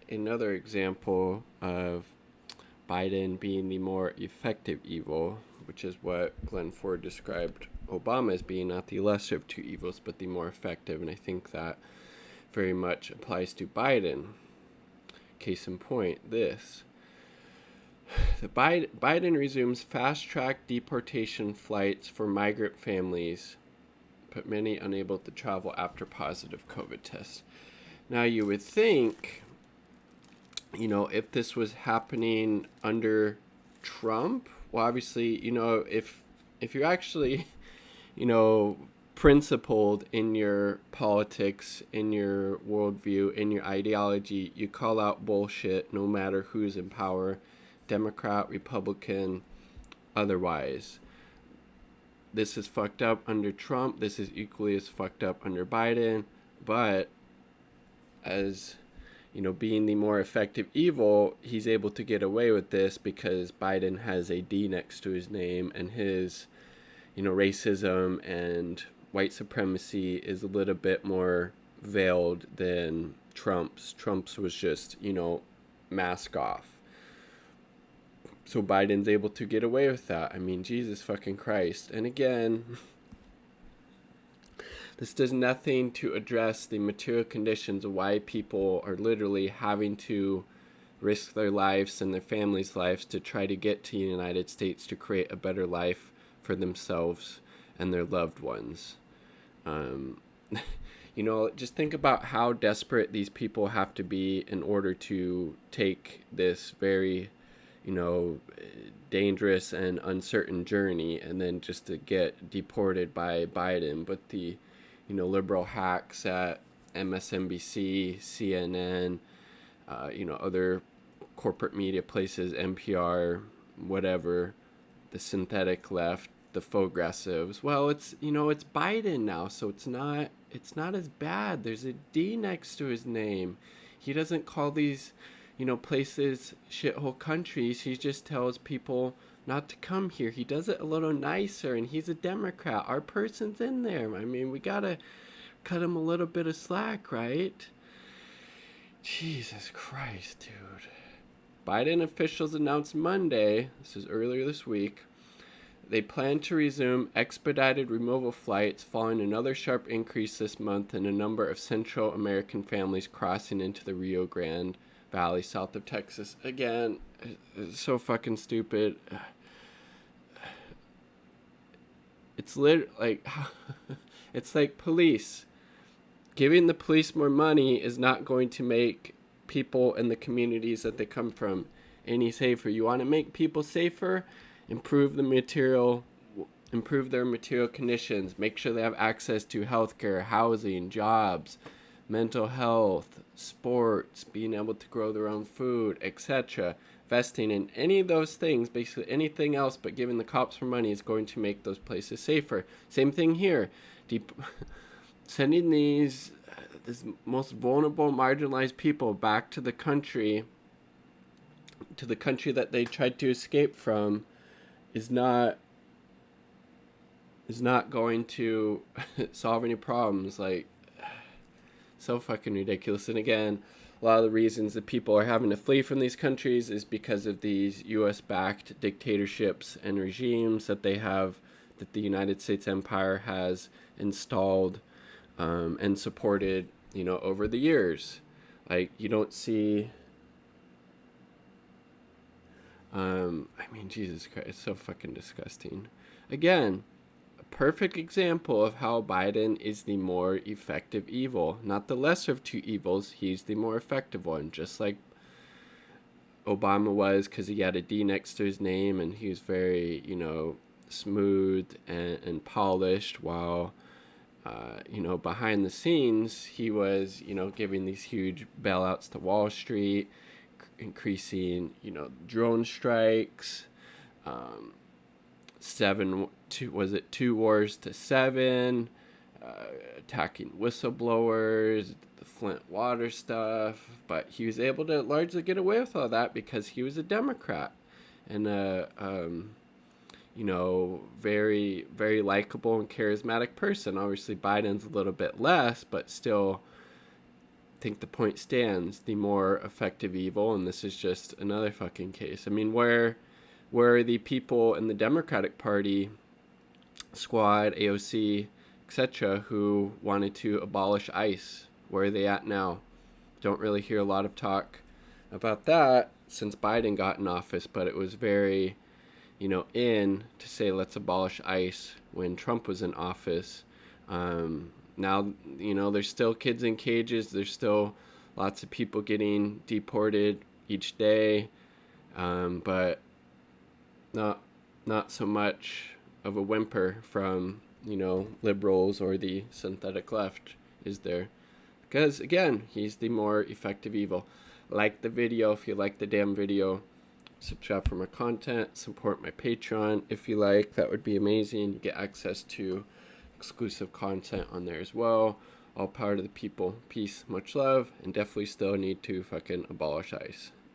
another example of Biden being the more effective evil, which is what Glen Ford described Obama as being, not the lesser of two evils, but the more effective. And I think that very much applies to Biden. Case in point, this. Biden resumes fast track deportation flights for migrant families, but many unable to travel after positive COVID tests. Now, you would think, if this was happening under Trump, well, obviously, if you're actually, you know, principled in your politics, in your worldview, in your ideology, you call out bullshit no matter who's in power, Democrat, Republican, otherwise. This is fucked up under Trump. This is equally as fucked up under Biden. But as being the more effective evil, he's able to get away with this because Biden has a D next to his name, and his, racism and white supremacy is a little bit more veiled than Trump's. Trump's was just, mask off. So Biden's able to get away with that. I mean, Jesus fucking Christ. And again, this does nothing to address the material conditions of why people are literally having to risk their lives and their families' lives to try to get to the United States to create a better life for themselves and their loved ones. Um, just think about how desperate these people have to be in order to take this very, dangerous and uncertain journey, and then just to get deported by Biden. But the, liberal hacks at MSNBC, CNN, other corporate media places, NPR, whatever, the synthetic left, the progressives. Well, it's Biden now, so it's not as bad. There's a D next to his name. He doesn't call these, places shithole countries. He just tells people not to come here. He does it a little nicer, and he's a Democrat. Our person's in there. I mean, we gotta cut him a little bit of slack, right? Jesus Christ, dude. Biden officials announced Monday, this is earlier this week, they plan to resume expedited removal flights following another sharp increase this month in a number of Central American families crossing into the Rio Grande Valley south of Texas. Again, it's so fucking stupid. It's like it's like police. Giving the police more money is not going to make people in the communities that they come from any safer. You want to make people safer? Improve their material conditions. Make sure they have access to healthcare, housing, jobs, mental health, sports, being able to grow their own food, etc. Investing in any of those things, basically anything else but giving the cops more money, is going to make those places safer. Same thing here. Sending these most vulnerable, marginalized people back to the country that they tried to escape from, is not going to solve any problems. Like, so fucking ridiculous. And again, a lot of the reasons that people are having to flee from these countries is because of these U.S.-backed dictatorships and regimes that the United States empire has installed and supported, over the years. Like, you don't see... Jesus Christ, it's so fucking disgusting. Again, a perfect example of how Biden is the more effective evil. Not the lesser of two evils, he's the more effective one. Just like Obama was, because he had a D next to his name, and he was very, smooth and polished, while, behind the scenes, he was, giving these huge bailouts to Wall Street, increasing, drone strikes, 2 wars to 7, attacking whistleblowers, the Flint water stuff. But he was able to largely get away with all that because he was a Democrat and very, very likable and charismatic person. Obviously, Biden's a little bit less, but still think the point stands, the more effective evil, and this is just another fucking case. I mean, where are the people in the Democratic Party, Squad, AOC, etc., who wanted to abolish ICE? Where are they at now? Don't really hear a lot of talk about that since Biden got in office, but it was very, in to say let's abolish ICE when Trump was in office. Now, there's still kids in cages. There's still lots of people getting deported each day, but not so much of a whimper from liberals or the synthetic left, is there? Because again, he's the more effective evil. Like the video if you like the damn video. Subscribe for more content. Support my Patron if you like. That would be amazing. You get access to exclusive content on there as well. All power to the people. Peace, much love, and definitely still need to fucking abolish ICE.